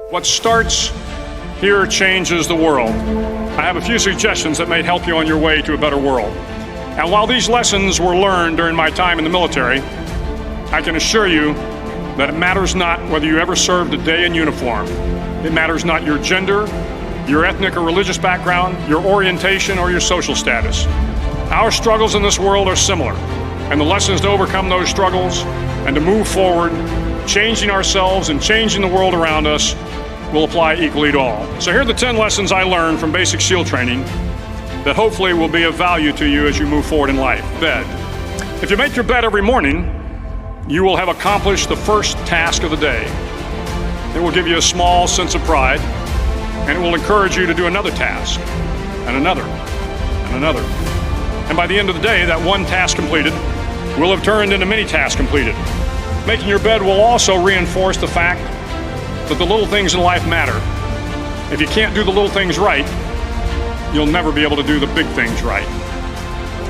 What starts here changes the world. I have a few suggestions that may help you on your way to a better world. And while these lessons were learned during my time in the military, I can assure you that it matters not whether you ever served a day in uniform. It matters not your gender, your ethnic or religious background, your orientation, or your social status. Our struggles in this world are similar, and the lessons to overcome those struggles and to move forward, changing ourselves and changing the world around us, will apply equally to all. So here are the 10 lessons I learned from basic SEAL training that hopefully will be of value to you as you move forward in life. Bed. If you make your bed every morning, you will have accomplished the first task of the day. It will give you a small sense of pride, and it will encourage you to do another task, and another, and another. And by the end of the day, that one task completed will have turned into many tasks completed. Making your bed will also reinforce the fact that the little things in life matter. If you can't do the little things right, you'll never be able to do the big things right.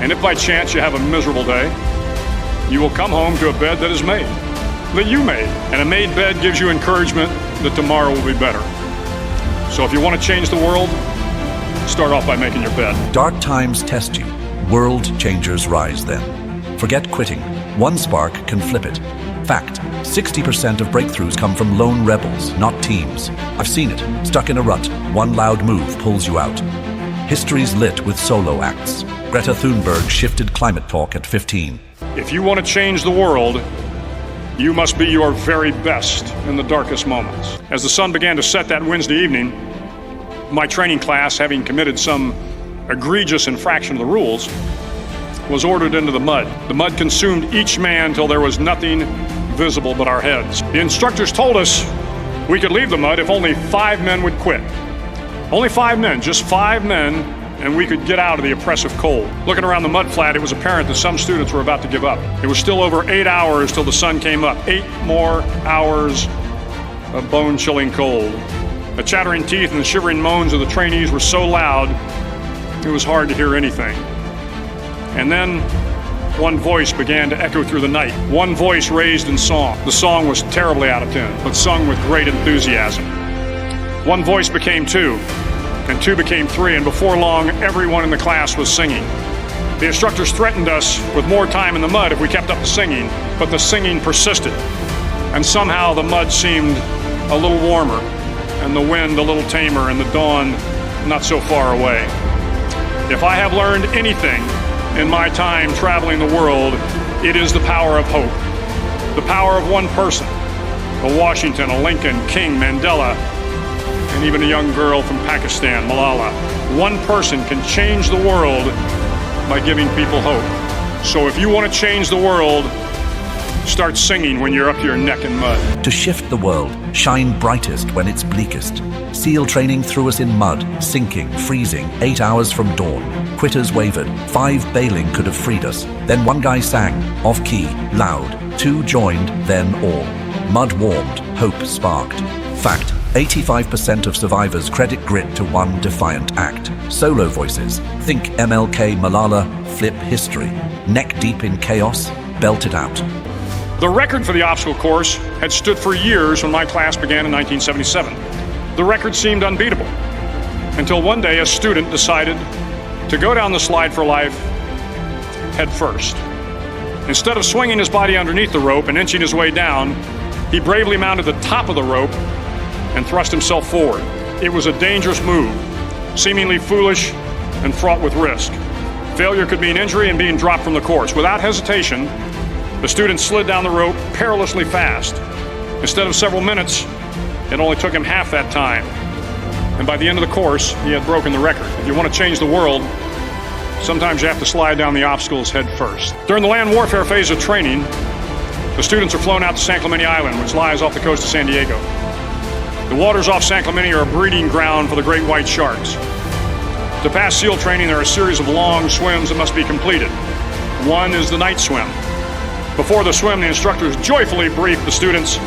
And if by chance you have a miserable day, you will come home to a bed that is made, that you made. And a made bed gives you encouragement that tomorrow will be better. So if you want to change the world, start off by making your bed. Dark times test you. World changers rise then. Forget quitting. One spark can flip it. Fact, 60% of breakthroughs come from lone rebels, not teams. I've seen it. Stuck in a rut, one loud move pulls you out. History's lit with solo acts. Greta Thunberg shifted climate talk at 15. If you want to change the world, you must be your very best in the darkest moments. As the sun began to set that Wednesday evening, my training class, having committed some egregious infraction of the rules, was ordered into the mud. The mud consumed each man till there was nothing visible but our heads. The instructors told us we could leave the mud if only 5 men would quit. Only 5 men, just 5 men, and we could get out of the oppressive cold. Looking around the mud flat, it was apparent that some students were about to give up. It was still over 8 hours till the sun came up. 8 more hours of bone-chilling cold. The chattering teeth and the shivering moans of the trainees were so loud, it was hard to hear anything. And then one voice began to echo through the night. One voice raised in song. The song was terribly out of tune, but sung with great enthusiasm. One voice became 2, and 2 became 3, and before long, everyone in the class was singing. The instructors threatened us with more time in the mud if we kept up the singing, but the singing persisted. And somehow the mud seemed a little warmer, and the wind a little tamer, and the dawn not so far away. If I have learned anything in my time traveling the world, it is the power of hope. The power of one person, a Washington, a Lincoln, King, Mandela, and even a young girl from Pakistan, Malala. One person can change the world by giving people hope. So if you want to change the world, start singing when you're up to your neck in mud. To shift the world, shine brightest when it's bleakest. SEAL training threw us in mud, sinking, freezing, 8 hours from dawn. Quitters wavered, 5 bailing could have freed us. Then one guy sang, off-key, loud. 2 joined, then all. Mud warmed, hope sparked. Fact, 85% of survivors credit grit to one defiant act. Solo voices, think MLK, Malala, flip history. Neck deep in chaos, belt it out. The record for the obstacle course had stood for years when my class began in 1977. The record seemed unbeatable, until one day a student decided to go down the slide for life head first. Instead of swinging his body underneath the rope and inching his way down, he bravely mounted the top of the rope and thrust himself forward. It was a dangerous move, seemingly foolish and fraught with risk. Failure could mean injury and being dropped from the course. Without hesitation, the student slid down the rope perilously fast. Instead of several minutes, it only took him half that time. And by the end of the course, he had broken the record. If you want to change the world, sometimes you have to slide down the obstacles head first. During the land warfare phase of training, the students are flown out to San Clemente Island, which lies off the coast of San Diego. The waters off San Clemente are a breeding ground for the great white sharks. To pass SEAL training, there are a series of long swims that must be completed. One is the night swim. Before the swim, the instructors joyfully brief the students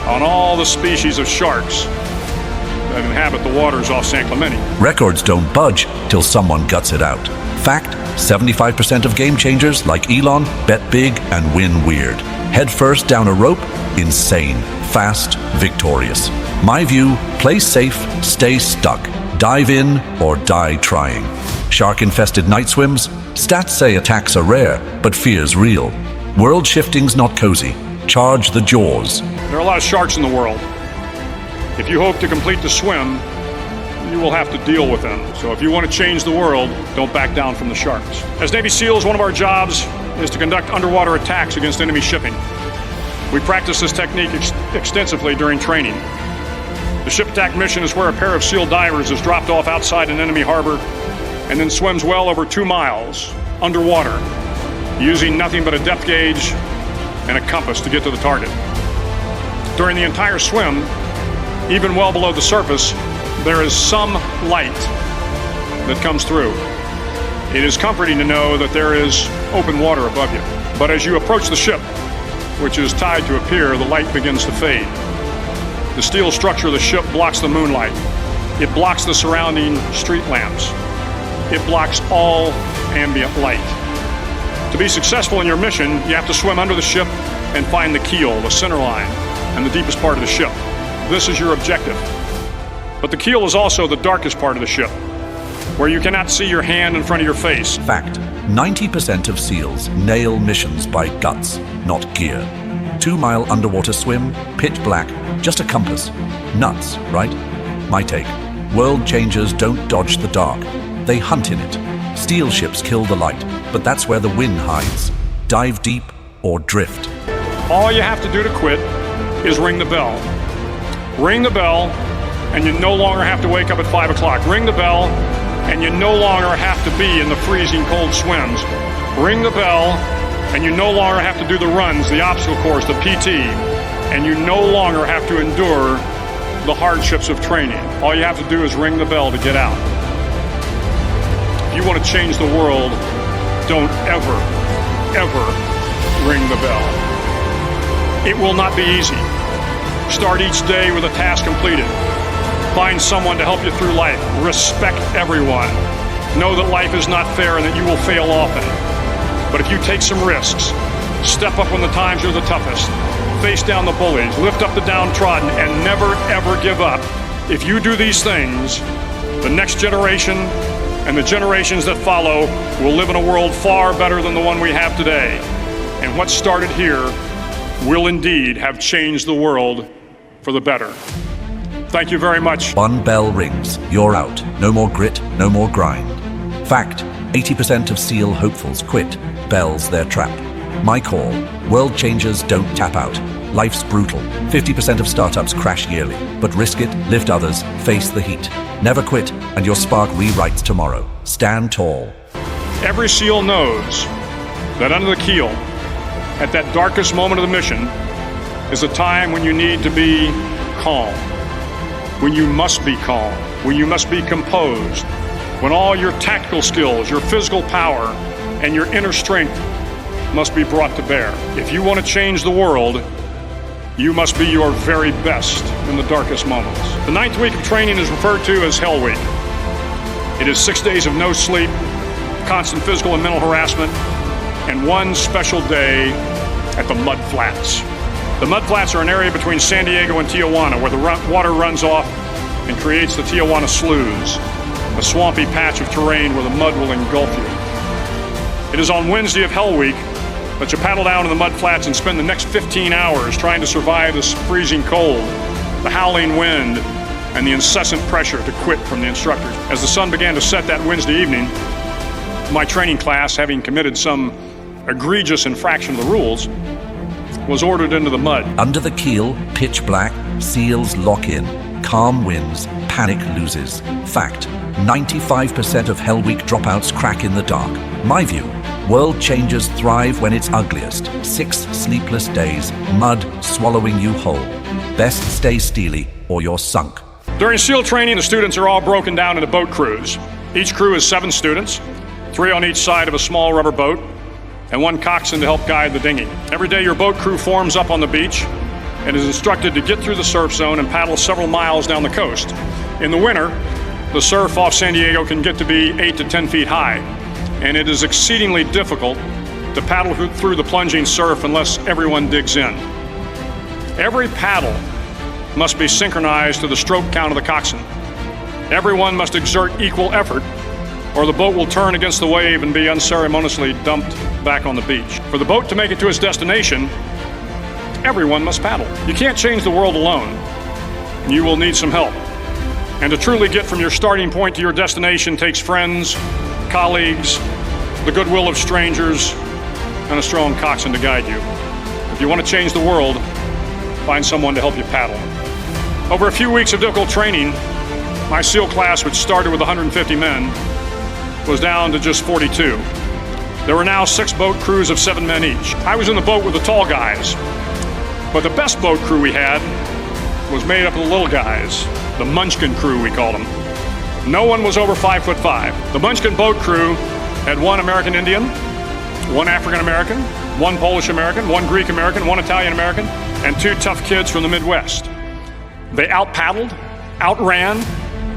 on all the species of sharks that inhabit the waters off San Clemente. Records don't budge till someone guts it out. Fact, 75% of game changers like Elon bet big and win weird. Head first down a rope, insane, fast, victorious. My view, play safe, stay stuck. Dive in or die trying. Shark-infested night swims? Stats say attacks are rare, but fear's real. World shifting's not cozy. Charge the jaws. There are a lot of sharks in the world. If you hope to complete the swim, you will have to deal with them. So if you want to change the world, don't back down from the sharks. As Navy SEALs, one of our jobs is to conduct underwater attacks against enemy shipping. We practice this technique extensively during training. The ship attack mission is where a pair of SEAL divers is dropped off outside an enemy harbor and then swims well over 2 miles underwater, using nothing but a depth gauge and a compass to get to the target. During the entire swim, even well below the surface, there is some light that comes through. It is comforting to know that there is open water above you. But as you approach the ship, which is tied to a pier, the light begins to fade. The steel structure of the ship blocks the moonlight. It blocks the surrounding street lamps. It blocks all ambient light. To be successful in your mission, you have to swim under the ship and find the keel, the center line, and the deepest part of the ship. This is your objective. But the keel is also the darkest part of the ship, where you cannot see your hand in front of your face. Fact, 90% of SEALs nail missions by guts, not gear. 2-mile underwater swim, pitch black, just a compass. Nuts, right? My take. World changers don't dodge the dark. They hunt in it. Steel ships kill the light, but that's where the wind hides. Dive deep or drift. All you have to do to quit is ring the bell. Ring the bell, and you no longer have to wake up at 5 o'clock. Ring the bell, and you no longer have to be in the freezing cold swims. Ring the bell, and you no longer have to do the runs, the obstacle course, the PT, and you no longer have to endure the hardships of training. All you have to do is ring the bell to get out. If you want to change the world, don't ever, ever ring the bell. It will not be easy. Start each day with a task completed. Find someone to help you through life. Respect everyone. Know that life is not fair and that you will fail often. But if you take some risks, step up when the times are the toughest, face down the bullies, lift up the downtrodden, and never ever give up, if you do these things, the next generation and the generations that follow will live in a world far better than the one we have today. And what started here will indeed have changed the world for the better. Thank you very much. One bell rings, you're out. No more grit, no more grind. Fact, 80% of SEAL hopefuls quit. Bell's their trap. My call, world changers don't tap out. Life's brutal. 50% of startups crash yearly. But risk it, lift others, face the heat. Never quit, and your spark rewrites tomorrow. Stand tall. Every SEAL knows that under the keel, at that darkest moment of the mission, is a time when you need to be calm. When you must be calm, when you must be composed, when all your tactical skills, your physical power, and your inner strength must be brought to bear. If you want to change the world, you must be your very best in the darkest moments. The 9th week of training is referred to as Hell Week. It is 6 days of no sleep, constant physical and mental harassment, and one special day at the Mud Flats. The Mud Flats are an area between San Diego and Tijuana where the water runs off and creates the Tijuana Sloughs, a swampy patch of terrain where the mud will engulf you. It is on Wednesday of Hell Week that you paddle down to the Mud Flats and spend the next 15 hours trying to survive this freezing cold, the howling wind, and the incessant pressure to quit from the instructors. As the sun began to set that Wednesday evening, my training class, having committed some egregious infraction of the rules, was ordered into the mud. Under the keel, pitch black, SEALs lock in. Calm wins, panic loses. Fact, 95% of Hell Week dropouts crack in the dark. My view, world changers thrive when it's ugliest. 6 sleepless days, mud swallowing you whole. Best stay steely or you're sunk. During SEAL training, the students are all broken down into boat crews. Each crew is 7 students, 3 on each side of a small rubber boat, and 1 coxswain to help guide the dinghy. Every day your boat crew forms up on the beach and is instructed to get through the surf zone and paddle several miles down the coast. In the winter, the surf off San Diego can get to be 8 to 10 feet high, and it is exceedingly difficult to paddle through the plunging surf unless everyone digs in. Every paddle must be synchronized to the stroke count of the coxswain. Everyone must exert equal effort, or the boat will turn against the wave and be unceremoniously dumped back on the beach. For the boat to make it to its destination, everyone must paddle. You can't change the world alone. You will need some help. And to truly get from your starting point to your destination takes friends, colleagues, the goodwill of strangers, and a strong coxswain to guide you. If you want to change the world, find someone to help you paddle. Over a few weeks of difficult training, my SEAL class, which started with 150 men, was down to just 42. There were now 6 boat crews of 7 men each. I was in the boat with the tall guys, but the best boat crew we had was made up of the little guys, the Munchkin crew, we called them. No one was over 5'5". The Munchkin boat crew had 1 American Indian, 1 African American, 1 Polish American, 1 Greek American, 1 Italian American, and 2 tough kids from the Midwest. They out-paddled, outran,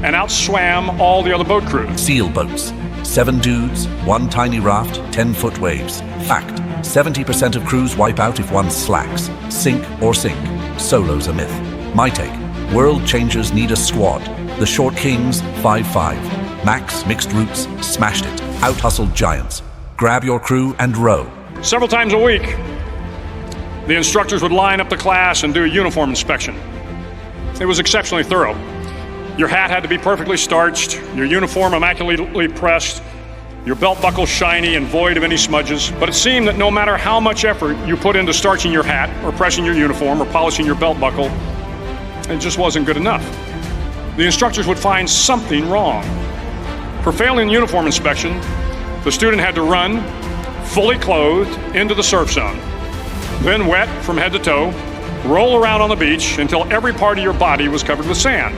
and outswam all the other boat crews. SEAL boats. 7 dudes, 1 tiny raft, 10-foot waves. Fact, 70% of crews wipe out if one slacks. Sink or sink. Solo's a myth. My take, world changers need a squad. The Short Kings, 5'5". Max, mixed roots, smashed it. Out-hustled giants. Grab your crew and row. Several times a week, the instructors would line up the class and do a uniform inspection. It was exceptionally thorough. Your hat had to be perfectly starched, your uniform immaculately pressed, your belt buckle shiny and void of any smudges. But it seemed that no matter how much effort you put into starching your hat, or pressing your uniform, or polishing your belt buckle, it just wasn't good enough. The instructors would find something wrong. For failing the uniform inspection, the student had to run, fully clothed, into the surf zone. Then wet from head to toe, roll around on the beach until every part of your body was covered with sand.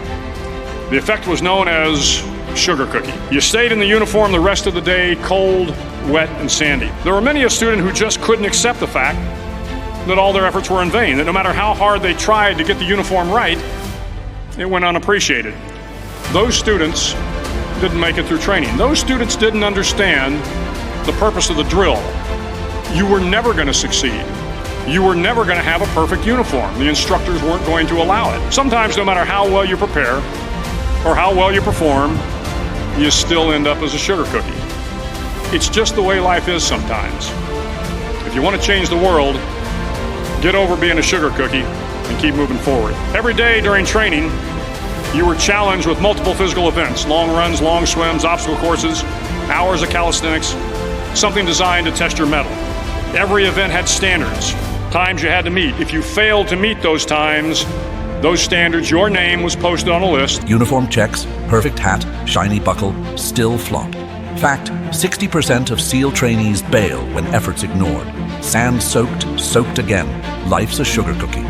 The effect was known as sugar cookie. You stayed in the uniform the rest of the day, cold, wet, and sandy. There were many a student who just couldn't accept the fact that all their efforts were in vain, that no matter how hard they tried to get the uniform right, it went unappreciated. Those students didn't make it through training. Those students didn't understand the purpose of the drill. You were never going to succeed. You were never going to have a perfect uniform. The instructors weren't going to allow it. Sometimes, no matter how well you prepare or how well you perform, you still end up as a sugar cookie. It's just the way life is sometimes. If you want to change the world, get over being a sugar cookie and keep moving forward. Every day during training, you were challenged with multiple physical events: long runs, long swims, obstacle courses, hours of calisthenics, something designed to test your mettle. Every event had standards, times you had to meet. If you failed to meet those times, those standards, your name was posted on a list. Uniform checks, perfect hat, shiny buckle, still flop. Fact, 60% of SEAL trainees bail when effort's ignored. Sand soaked, soaked again. Life's a sugar cookie.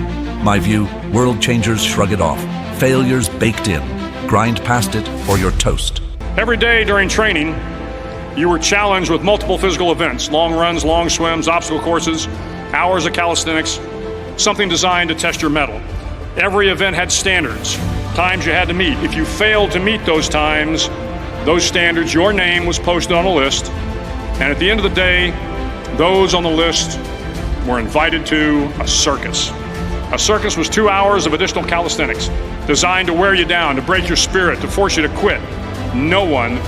My view, world changers shrug it off. Failures baked in. Grind past it or you're toast. Every day during training, you were challenged with multiple physical events: long runs, long swims, obstacle courses, hours of calisthenics, something designed to test your mettle. Every event had standards, times you had to meet. If you failed to meet those times, those standards, your name was posted on a list. And at the end of the day, those on the list were invited to a circus. A circus was 2 hours of additional calisthenics, designed to wear you down, to break your spirit, to force you to quit. No one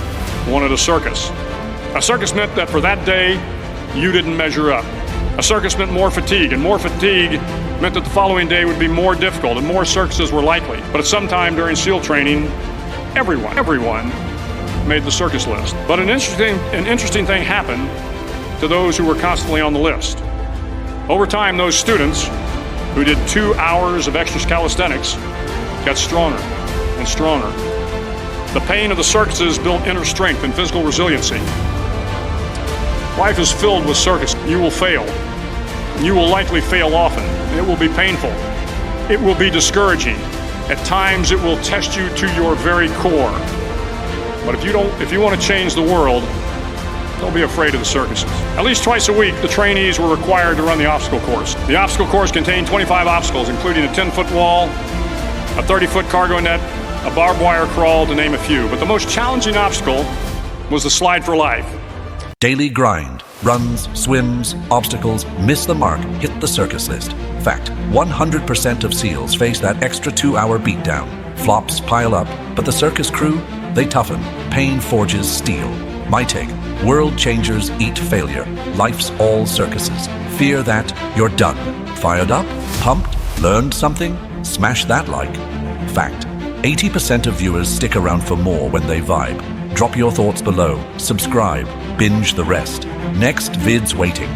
wanted a circus. A circus meant that for that day, you didn't measure up. A circus meant more fatigue, and more fatigue meant that the following day would be more difficult and more circuses were likely. But at some time during SEAL training, everyone made the circus list. But an interesting thing happened to those who were constantly on the list. Over time, those students who did 2 hours of extra calisthenics got stronger and stronger. The pain of the circuses built inner strength and physical resiliency. Life is filled with circus. You will fail. You will likely fail often. It will be painful. It will be discouraging. At times it will test you to your very core. But if you want to change the world, don't be afraid of the circuses. At least twice a week, the trainees were required to run the obstacle course. The obstacle course contained 25 obstacles, including a 10-foot wall, a 30-foot cargo net, a barbed wire crawl, to name a few. But the most challenging obstacle was the slide for life. Daily grind, Runs, swims, obstacles, miss the mark, hit the circus list. Fact, 100% of SEALs face that extra 2-hour beatdown. Flops pile up, but the circus crew, they toughen. Pain forges steel. My take, world changers eat failure. Life's all circuses. Fear that, you're done. Fired up? Pumped? Learned something? Smash that like. Fact, 80% of viewers stick around for more when they vibe. Drop your thoughts below, subscribe, binge the rest. Next vid's waiting.